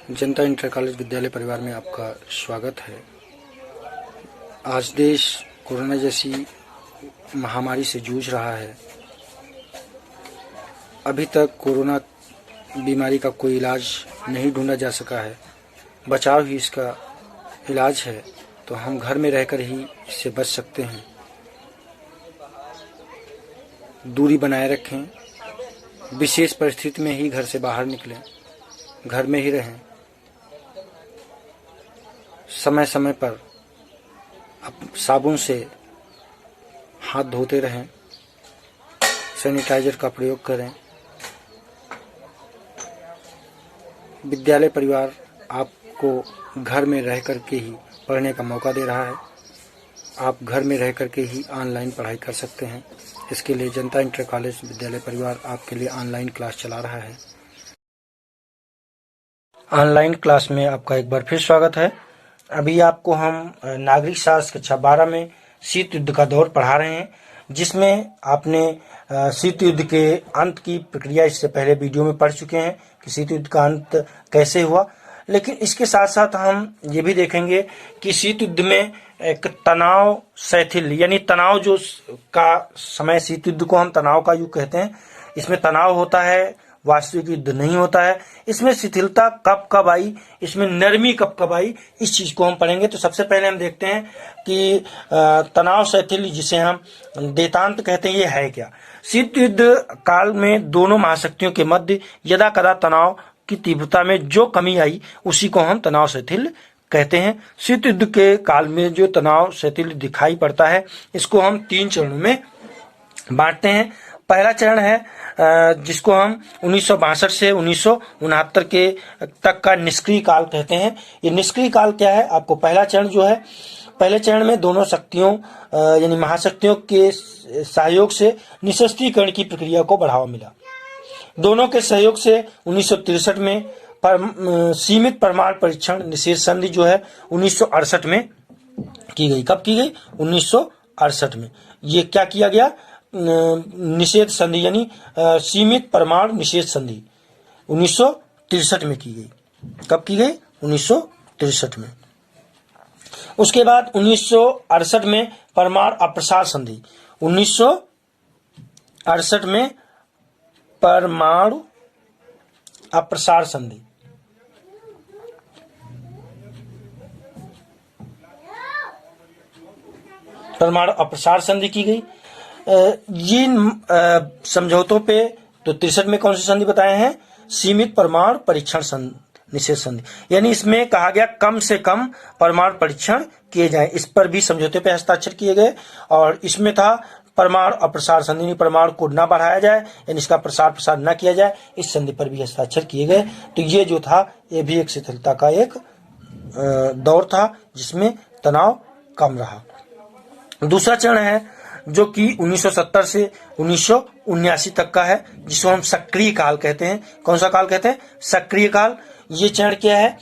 जनता inter college विद्यालय परिवार में आपका स्वागत है। आज देश कोरोना जैसी महामारी से जूझ रहा है। अभी तक कोरोना बीमारी का कोई इलाज नहीं ढूंढा जा सका है। बचाव ही इसका इलाज है, तो हम घर में रहकर ही इससे बच सकते हैं। दूरी बनाए रखें, विशेष परिस्थिति में ही घर से बाहर निकलें, घर में ही रहें। समय समय पर साबुन से हाथ धोते रहें, सैनिटाइजर का प्रयोग करें। विद्यालय परिवार आपको घर में रह कर के ही पढ़ने का मौका दे रहा है। आप घर में रह कर के ही ऑनलाइन पढ़ाई कर सकते हैं। इसके लिए जनता इंटर कॉलेज विद्यालय परिवार आपके लिए ऑनलाइन क्लास चला रहा है। ऑनलाइन क्लास में आपका एक बार फिर स्वागत है। अभी आपको हम नागरिक शास्त्र कक्षा 12 में शीत युद्ध का दौर पढ़ा रहे हैं, जिसमें आपने शीत युद्ध के अंत की प्रक्रिया इससे पहले वीडियो में पढ़ चुके हैं कि शीत युद्ध का अंत कैसे हुआ। लेकिन इसके साथ साथ हम ये भी देखेंगे कि शीत युद्ध में एक तनाव शैथिल्य यानी तनाव जो का समय, शीत युद्ध को हम तनाव का युग कहते हैं। इसमें तनाव होता है, वास्तविक युद्ध नहीं होता है। इसमें शिथिलता कब कब आई, इसमें नरमी कब कब आई, इस चीज को हम पढ़ेंगे। तो सबसे पहले हम देखते हैं कि तनाव शैथिल्य, जिसे हम देतांत कहते हैं, ये है क्या। शीत युद्ध काल में दोनों महाशक्तियों के मध्य यदा कदा तनाव की तीव्रता में जो कमी आई, उसी को हम तनाव शैथिल्य कहते हैं। शीत युद्ध के काल में जो तनाव शैथिल्य दिखाई पड़ता है, इसको हम 3 चरणों में बांटते हैं। पहला चरण है जिसको हम 1962 से 1969 के तक का निष्क्रिय काल कहते हैं। ये निष्क्रिय काल क्या है, आपको पहला चरण जो है, पहले चरण में दोनों शक्तियों यानी महाशक्तियों के सहयोग से निशस्त्रीकरण की प्रक्रिया को बढ़ावा मिला। दोनों के सहयोग से 1963 में सीमित परमाणु परीक्षण निषेध संधि जो है 1968 में की गई। कब की गई? 1968 में। ये क्या किया गया? निषेध संधि यानी सीमित परमाणु निषेध संधि 1963 में की गई। कब की गई? 1963 में। उसके बाद 1968 में परमाणु अप्रसार संधि, 1968 में परमाणु अप्रसार संधि। परमाणु अप्रसार संधि की गई। जिन समझौतों पे तो 63 में कौन सी संधि बताए हैं? सीमित परमाणु परीक्षण निषेध संधि, यानी इसमें कहा गया कम से कम परमाणु परीक्षण किए जाए। इस पर भी समझौते पे हस्ताक्षर किए गए। और इसमें था परमाणु अप्रसार संधि, प्रमाणु को न बढ़ाया जाए यानी इसका प्रसार न किया जाए, इस संधि पर भी हस्ताक्षर किए गए। तो ये जो था, ये भी एक शिथिलता का एक दौर था जिसमें तनाव कम रहा। दूसरा चरण है जो कि 1970 से 1979 तक का है, जिसको हम सक्रिय काल कहते हैं। कौन सा काल कहते हैं? सक्रिय काल। ये चरण क्या है?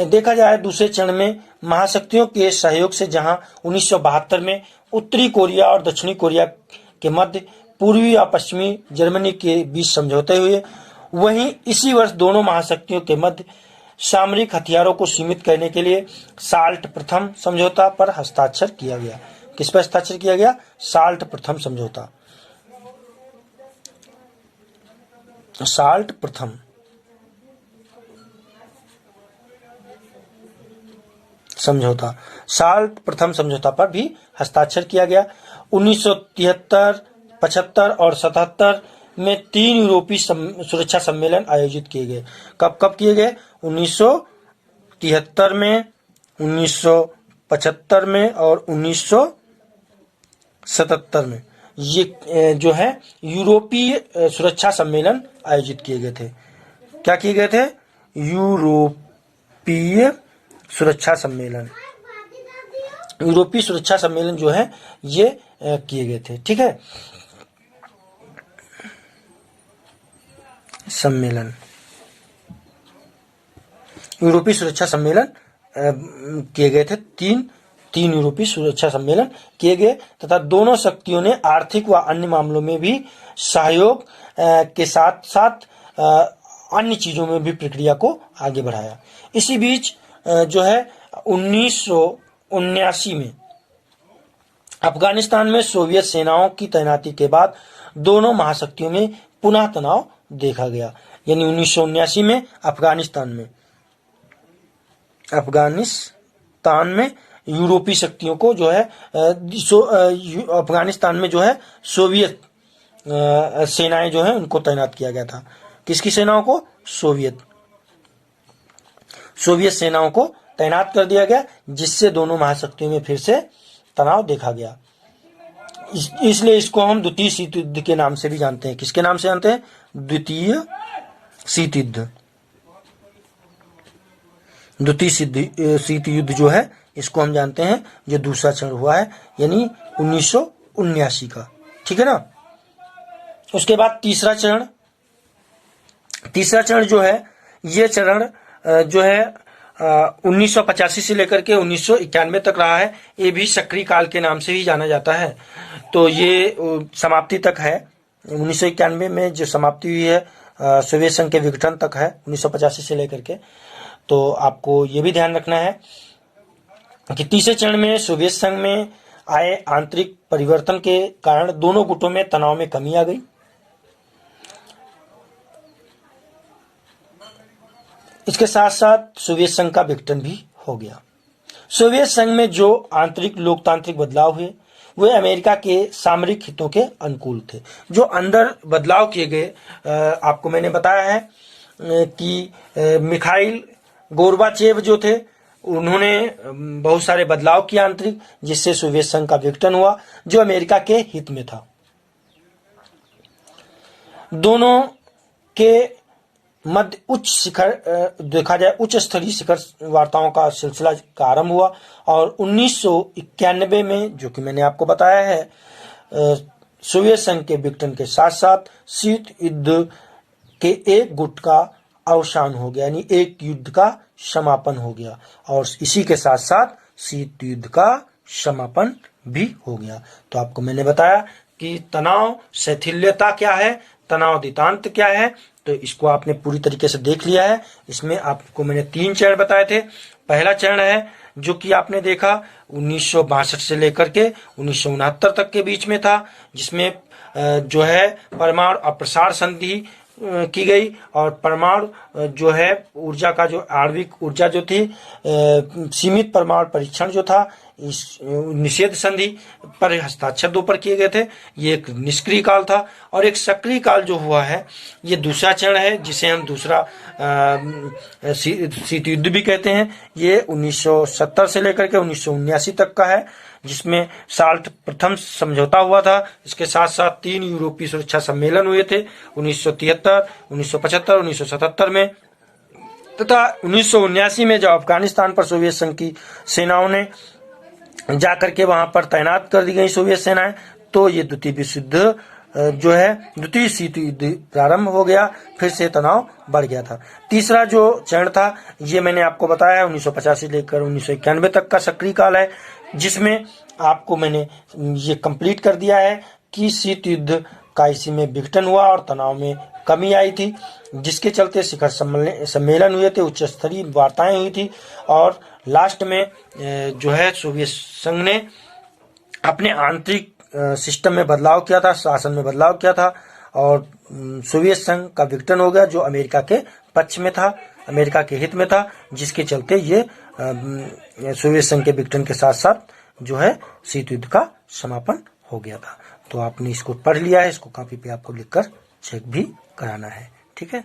देखा जाए दूसरे चरण में महाशक्तियों के सहयोग से जहां 1972 में उत्तरी कोरिया और दक्षिणी कोरिया के मध्य पूर्वी और पश्चिमी जर्मनी के बीच समझौते हुए, वहीं इसी वर्ष दोनों महाशक्तियों के मध्य सामरिक हथियारों को सीमित करने के लिए साल्ट प्रथम समझौता पर हस्ताक्षर किया गया। किस पर हस्ताक्षर किया गया? साल्ट प्रथम समझौता। साल्ट प्रथम समझौता, साल्ट प्रथम समझौता पर भी हस्ताक्षर किया गया। 1973, 75 और 77 में 3 यूरोपीय सुरक्षा सम्मेलन आयोजित किए गए। कब कब किए गए? 1973 में, 1975 में और 1977 में। ये जो है यूरोपीय सुरक्षा सम्मेलन आयोजित किए गए थे। क्या किए गए थे? यूरोपीय सुरक्षा सम्मेलन। यूरोपीय सुरक्षा सम्मेलन जो है ये किए गए थे। ठीक है, सम्मेलन, यूरोपीय सुरक्षा सम्मेलन किए गए थे। तीन यूरोपीय सुरक्षा सम्मेलन किए गए तथा दोनों शक्तियों ने आर्थिक व अन्य मामलों में भी सहयोग के साथ साथ अन्य चीजों में भी प्रक्रिया को आगे बढ़ाया। इसी बीच जो है 1979 में अफगानिस्तान में सोवियत सेनाओं की तैनाती के बाद दोनों महाशक्तियों में पुनः तनाव देखा गया। यानी 1979 में अफगानिस्तान में यूरोपीय शक्तियों को जो है अफगानिस्तान में जो है सोवियत सेनाएं जो है उनको तैनात किया गया था। किसकी सेनाओं को? सोवियत सेनाओं को तैनात कर दिया गया, जिससे दोनों महाशक्तियों में फिर से तनाव देखा गया। इसलिए इसको हम द्वितीय शीत युद्ध के नाम से भी जानते हैं। किसके नाम से जानते हैं? द्वितीय शीत युद्ध। द्वितीय शीत युद्ध जो है इसको हम जानते हैं जो दूसरा चरण हुआ है, यानी 1979 का। ठीक है ना। उसके बाद तीसरा चरण जो है, ये चरण जो है 1985 से लेकर के 1991 तक रहा है। ये भी सक्रिय काल के नाम से ही जाना जाता है। तो ये समाप्ति तक है। 1991 में जो समाप्ति हुई है सोवियत संघ के विघटन तक है, 1985 से लेकर के। तो आपको ये भी ध्यान रखना है कि तीसरे चरण में सोवियत संघ में आए आंतरिक परिवर्तन के कारण दोनों गुटों में तनाव में कमी आ गई। इसके साथ साथ सोवियत संघ का विघटन भी हो गया। सोवियत संघ में जो आंतरिक लोकतांत्रिक बदलाव हुए वे अमेरिका के सामरिक हितों के अनुकूल थे। जो अंदर बदलाव किए गए, आपको मैंने बताया है कि मिखाइल गोर्बाचेव जो थे उन्होंने बहुत सारे बदलाव किए आंतरिक, जिससे सोवियत संघ का विघटन हुआ, जो अमेरिका के हित में था। दोनों के मध्य उच्च शिखर देखा जाए उच्च स्तरीय शिखर वार्ताओं का सिलसिला का आरंभ हुआ और 1991 में, जो कि मैंने आपको बताया है, सोवियत संघ के विघटन के साथ साथ शीत युद्ध के एक गुट का अवसान हो गया, यानी एक युद्ध का समापन हो गया और इसी के साथ साथ शीत युद्ध का समापन भी हो गया। तो आपको मैंने बताया कि तनाव शैथिल्यता क्या है, तनाव दितांत क्या है, तो इसको आपने पूरी तरीके से देख लिया है। इसमें आपको मैंने 3 चरण बताए थे। पहला चरण है जो कि आपने देखा 1962 से लेकर के 1969 तक के बीच में था, जिसमें जो है परमाणु अप्रसार संधि की गई और परमाणु जो है ऊर्जा का जो आणविक ऊर्जा जो थी, सीमित परमाणु परीक्षण जो था, इस निषेध संधि पर हस्ताक्षर 2 पर किए गए थे। ये एक निष्क्रिय काल था। और एक सक्रिय काल जो हुआ है ये दूसरा चरण है, जिसे हम दूसरा शीत युद्ध भी कहते हैं। ये 1970 से लेकर के 1979 तक का है, जिसमें साल्ट प्रथम समझौता हुआ था। इसके साथ साथ 3 यूरोपीय सुरक्षा सम्मेलन हुए थे 1973, 1975, 1977 में, तथा 1979 में जब अफगानिस्तान पर सोवियत संघ की सेनाओं ने जाकर के वहां पर तैनात कर दी गई सोवियत सेनाएं, तो ये द्वितीय शीत युद्ध प्रारंभ हो गया। फिर से तनाव बढ़ गया था। तीसरा जो चरण था ये मैंने आपको बताया 1985 से लेकर 1991 तक का सक्रिय काल है, जिसमें आपको मैंने ये कंप्लीट कर दिया है कि शीत युद्ध का इसी में विघटन हुआ और तनाव में कमी आई थी, जिसके चलते शिखर सम्मेलन हुए थे, उच्च स्तरीय वार्ताएं हुई थी और लास्ट में जो है सोवियत संघ ने अपने आंतरिक सिस्टम में बदलाव किया था, शासन में बदलाव किया था और सोवियत संघ का विघटन हो गया, जो अमेरिका के पक्ष में था, अमेरिका के हित में था, जिसके चलते ये सोवियत संघ के विघटन के साथ साथ जो है शीत युद्ध का समापन हो गया था। तो आपने इसको पढ़ लिया है, इसको कॉपी पे आपको लिखकर चेक भी कराना है। ठीक है।